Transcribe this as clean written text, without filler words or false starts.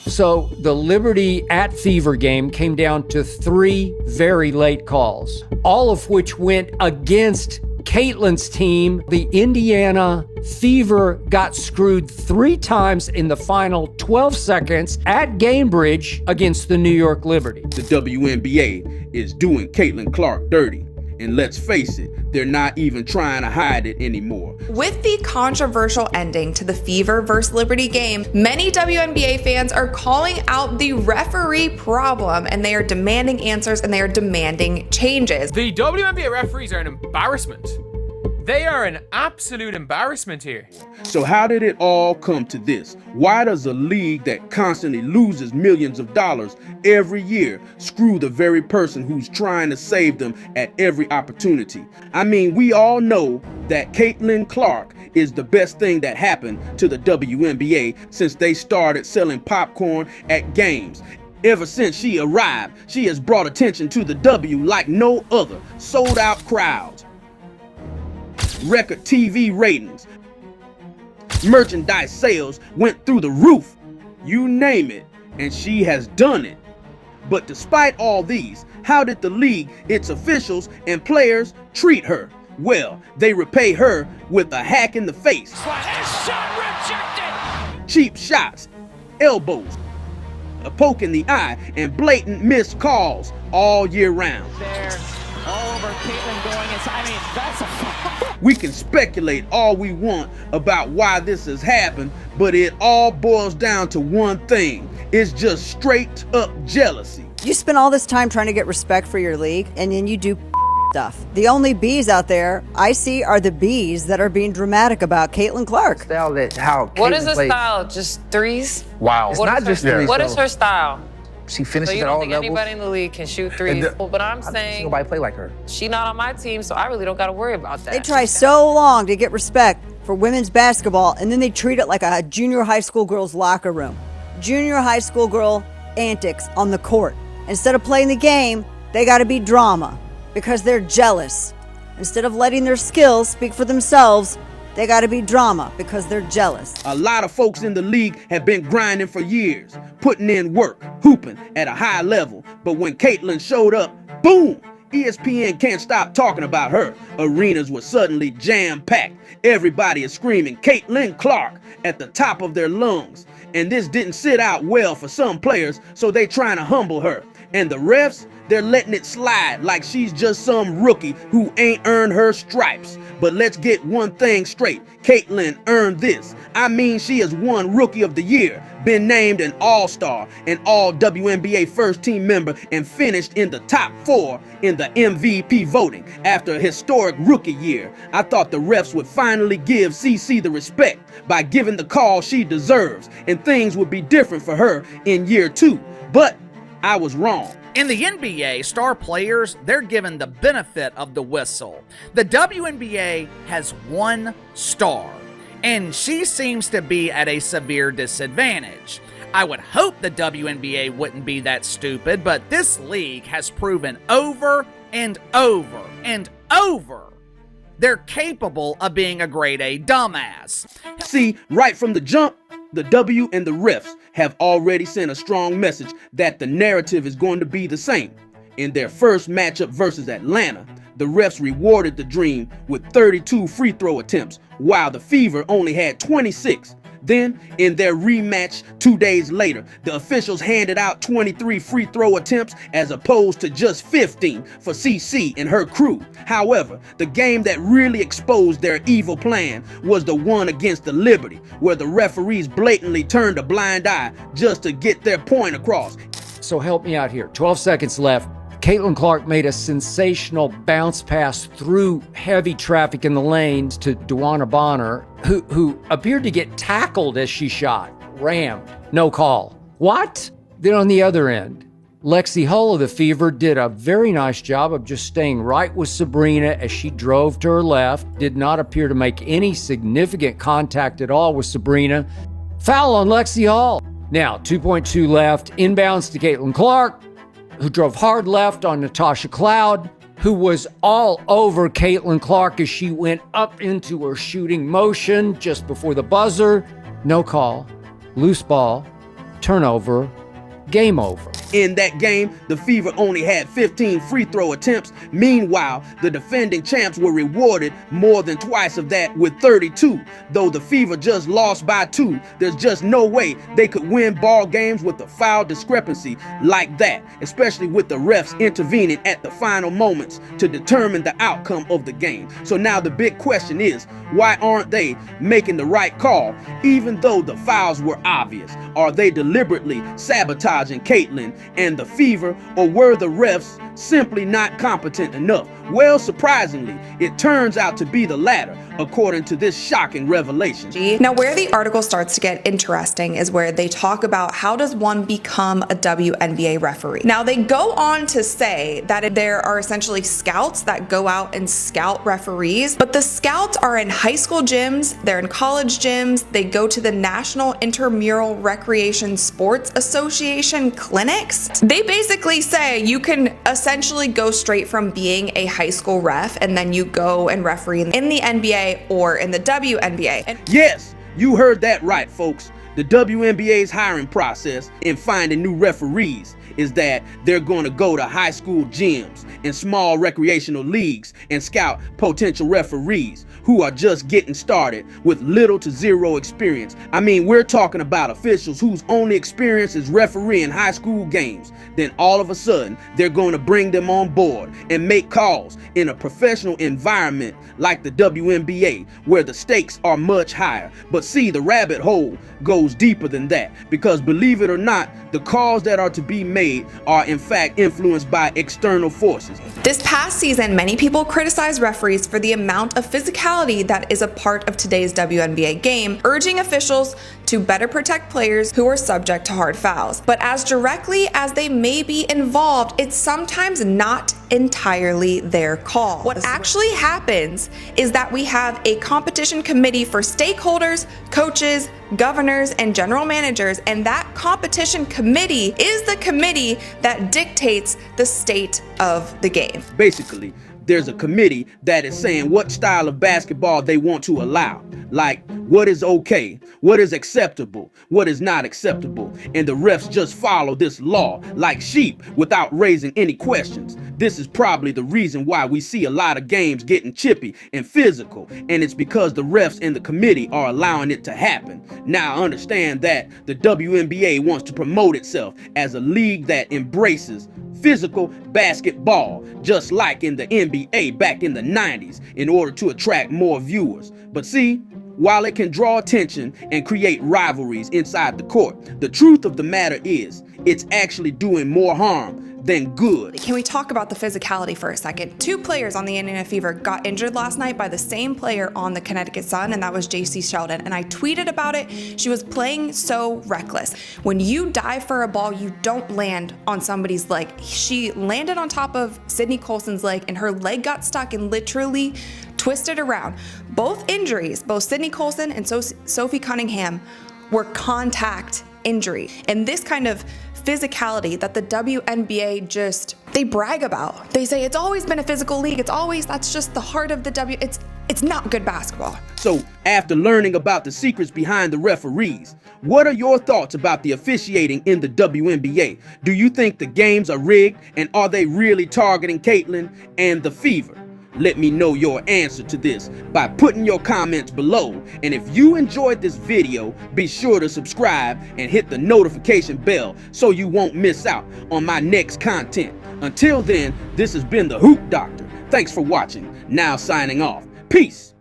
So the Liberty at Fever game came down to 3 very late calls, all of which went against Caitlin's team. The Indiana Fever got screwed 3 times in the final 12 seconds at Gamebridge against the New York Liberty. The WNBA is doing Caitlin Clark dirty. And let's face it, they're not even trying to hide it anymore. With the controversial ending to the Fever vs. Liberty game, many WNBA fans are calling out the referee problem, and they are demanding answers and they are demanding changes. The WNBA referees are an embarrassment. They are an absolute embarrassment here. So how did it all come to this? Why does a league that constantly loses millions of dollars every year screw the very person who's trying to save them at every opportunity? I mean, we all know that Caitlin Clark is the best thing that happened to the WNBA since they started selling popcorn at games. Ever since she arrived, she has brought attention to the W like no other. Sold out crowds, record TV ratings, merchandise sales went through the roof, you name it, and she has done it. But despite all these, how did the league, its officials, and players treat her? Well, they repay her with a hack in the face, Shot rejected! cheap shots, elbows, a poke in the eye, and blatant missed calls all year round. There, all over Caitlin going inside. I mean, that's a foul. We can speculate all we want about why this has happened, but it all boils down to one thing. It's just straight up jealousy. You spend all this time trying to get respect for your league, and then you do stuff. The only B's out there I see are the B's that are being dramatic about Caitlin Clark. Style that how What Caitlin is the plays. style? Just threes? Wow. It's not just threes. What though. is her style? She So finishes you at don't all think levels. anybody in the league can shoot threes? But I'm I don't see saying nobody play like her. she not on my team, so I really don't got to worry about that. They try so long to get respect for women's basketball, and then they treat it like a junior high school girl's locker room. Junior high school girl antics on the court. Instead of playing the game, they got to be drama because they're jealous. Instead of letting their skills speak for themselves, they got to be drama because they're jealous. A lot of folks in the league have been grinding for years, putting in work, hooping at a high level. But when Caitlin showed up, boom! ESPN can't stop talking about her. Arenas were suddenly jam-packed. Everybody is screaming Caitlin Clark at the top of their lungs. And this didn't sit out well for some players, so they trying to humble her. And the refs, they're letting it slide like she's just some rookie who ain't earned her stripes. But let's get one thing straight. Caitlin earned this. I mean, she has won Rookie of the Year, been named an All-Star, an All-WNBA first-team member, and finished in the top 4 in the MVP voting after a historic rookie year. I thought the refs would finally give CC the respect by giving the call she deserves, and things would be different for her in year 2. But I was wrong. In the NBA, star players, they're given the benefit of the whistle. The WNBA has one star, and she seems to be at a severe disadvantage. I would hope the WNBA wouldn't be that stupid, but this league has proven over and over and over they're capable of being a grade A dumbass. See, right from the jump, the W and the refs have already sent a strong message that the narrative is going to be the same. In their first matchup versus Atlanta, the refs rewarded the Dream with 32 free throw attempts, while the Fever only had 26. Then, in their rematch 2 days later, the officials handed out 23 free throw attempts as opposed to just 15 for CC and her crew. However, the game that really exposed their evil plan was the one against the Liberty, where the referees blatantly turned a blind eye just to get their point across. So help me out here. 12 seconds left. Caitlin Clark made a sensational bounce pass through heavy traffic in the lanes to Duana Bonner, who appeared to get tackled as she shot. Rammed. No call. What? Then on the other end, Lexi Hull of the Fever did a very nice job of just staying right with Sabrina as she drove to her left, did not appear to make any significant contact at all with Sabrina. Foul on Lexi Hull. Now, 2.2 left, inbounds to Caitlin Clark, who drove hard left on Natasha Cloud, who was all over Caitlin Clark as she went up into her shooting motion just before the buzzer. No call. Loose ball. turnover, game over. In that game, the Fever only had 15 free throw attempts. Meanwhile, the defending champs were rewarded more than twice of that with 32. Though the Fever just lost by 2, there's just no way they could win ball games with a foul discrepancy like that, especially with the refs intervening at the final moments to determine the outcome of the game. So now the big question is, why aren't they making the right call even though the fouls were obvious? Are they deliberately sabotaging Caitlyn and the Fever, or were the refs simply not competent enough? Well, surprisingly, it turns out to be the latter, according to this shocking revelation. Now, where the article starts to get interesting is where they talk about how does one become a WNBA referee. Now, they go on to say that there are essentially scouts that go out and scout referees, but the scouts are in high school gyms, they're in college gyms, they go to the National Intramural Recreation Sports Association clinics. They basically say you can essentially go straight from being a high school ref and then you go and referee in the NBA or in the WNBA. And yes, you heard that right, folks. The WNBA's hiring process in finding new referees is that they're going to go to high school gyms and small recreational leagues and scout potential referees who are just getting started with little to zero experience. I mean, we're talking about officials whose only experience is refereeing high school games. Then all of a sudden, they're going to bring them on board and make calls in a professional environment like the WNBA, where the stakes are much higher. But see, the rabbit hole goes deeper than that, because believe it or not, the calls that are to be made are in fact influenced by external forces. this past season, many people criticize referees for the amount of physicality that is a part of today's WNBA game, urging officials to better protect players who are subject to hard fouls. But as directly as they may be involved, it's sometimes not entirely their call. What actually happens is that we have a competition committee for stakeholders, coaches, governors, and general managers, and that competition committee is the committee that dictates the state of the game. Basically, there's a committee that is saying what style of basketball they want to allow, like what is okay, what is acceptable, what is not acceptable, and the refs just follow this law like sheep without raising any questions. This is probably the reason why we see a lot of games getting chippy and physical, and it's because the refs and the committee are allowing it to happen. Now understand that the WNBA wants to promote itself as a league that embraces physical basketball, just like in the NBA back in the 90s, in order to attract more viewers. But see, while it can draw attention and create rivalries inside the court, the truth of the matter is it's actually doing more harm than good. Can we talk about the physicality for a second? 2 players on the Indiana Fever got injured last night by the same player on the Connecticut Sun, and that was JC Sheldon. And I tweeted about it. She was playing so reckless. When you dive for a ball, you don't land on somebody's leg. She landed on top of Sydney Colson's leg, and her leg got stuck and literally twisted around. Both injuries, both Sydney Colson and Sophie Cunningham, were contact injury. And this kind of physicality that the WNBA they brag about. They say it's always been a physical league. That's just the heart of the it's not good basketball. So after learning about the secrets behind the referees, what are your thoughts about the officiating in the WNBA? Do you think the games are rigged, and are they really targeting Caitlyn and the Fever? Let me know your answer to this by putting your comments below. And if you enjoyed this video, be sure to subscribe and hit the notification bell so you won't miss out on my next content. Until then, this has been the Hoop Doctor. Thanks for watching. Now signing off. Peace.